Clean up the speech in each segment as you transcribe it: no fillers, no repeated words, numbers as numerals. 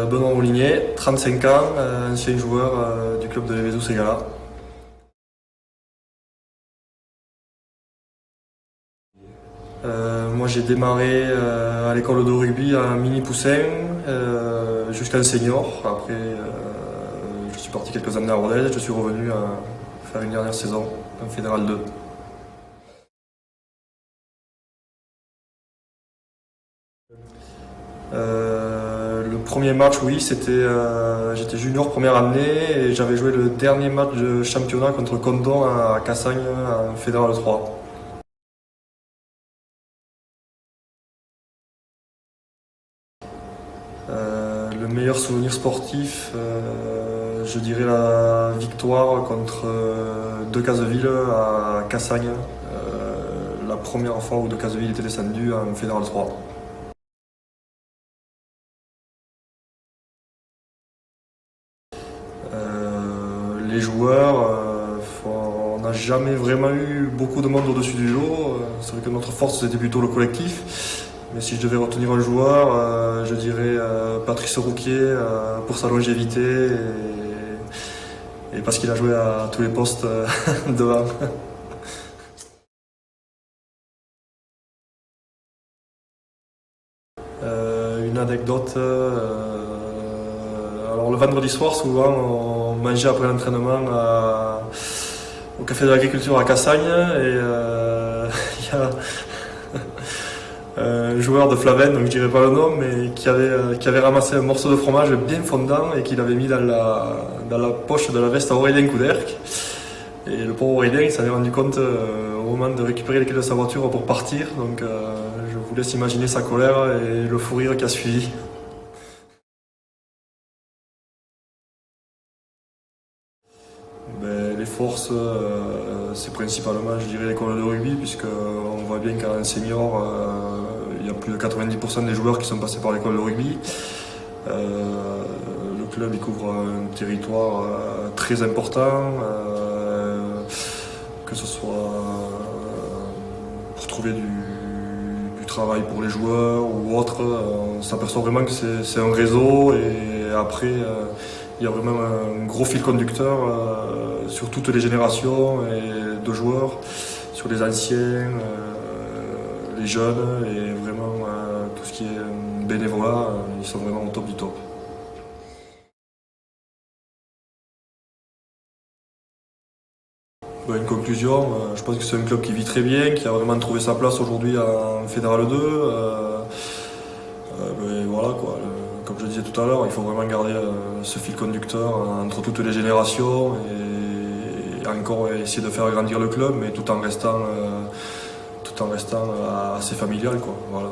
Benoît Moulinier, 35 ans, ancien joueur du club de Lévezou Ségala. Moi j'ai démarré à l'école de rugby à mini poussin jusqu'à senior. Après je suis parti quelques années à Rodez, je suis revenu à faire une dernière saison en Fédéral 2. Le premier match, oui, j'étais junior première année et j'avais joué le dernier match de championnat contre Condon à Cassagne en Fédéral 3. Le meilleur souvenir sportif, je dirais la victoire contre Decazeville à Cassagne, la première fois où Decazeville était descendu en Fédéral 3. Les joueurs, on n'a jamais vraiment eu beaucoup de monde au-dessus du lot. C'est vrai que notre force c'était plutôt le collectif. Mais si je devais retenir un joueur, je dirais Patrice Rouquier pour sa longévité et parce qu'il a joué à tous les postes devant. Une anecdote. Alors le vendredi soir, souvent, on mangeait après l'entraînement au café de l'agriculture à Cassagne et il y a un joueur de Flavenne, donc je dirais pas le nom, mais qui avait ramassé un morceau de fromage bien fondant et qu'il avait mis dans la poche de la veste à Aurélien Couderc. Et le pauvre Aurélien, il s'en est rendu compte au moment de récupérer les clés de sa voiture pour partir. Donc je vous laisse imaginer sa colère et le fou rire qui a suivi. Les forces, c'est principalement, je dirais, l'école de rugby, puisqu'on voit bien qu'en senior, il y a plus de 90% des joueurs qui sont passés par l'école de rugby. Le club il couvre un territoire très important, que ce soit pour trouver du travail pour les joueurs ou autre. On s'aperçoit vraiment que c'est un réseau et après il y a vraiment un gros fil conducteur sur toutes les générations de joueurs, sur les anciens, les jeunes et vraiment tout ce qui est bénévolat, ils sont vraiment au top du top. Une conclusion, je pense que c'est un club qui vit très bien, qui a vraiment trouvé sa place aujourd'hui en Fédéral 2. Voilà quoi. Comme je disais tout à l'heure, il faut vraiment garder ce fil conducteur entre toutes les générations et encore essayer de faire grandir le club, mais tout en restant assez familial quoi. Voilà.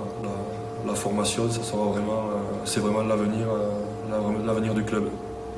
La formation, ça sera vraiment, c'est vraiment l'avenir du club.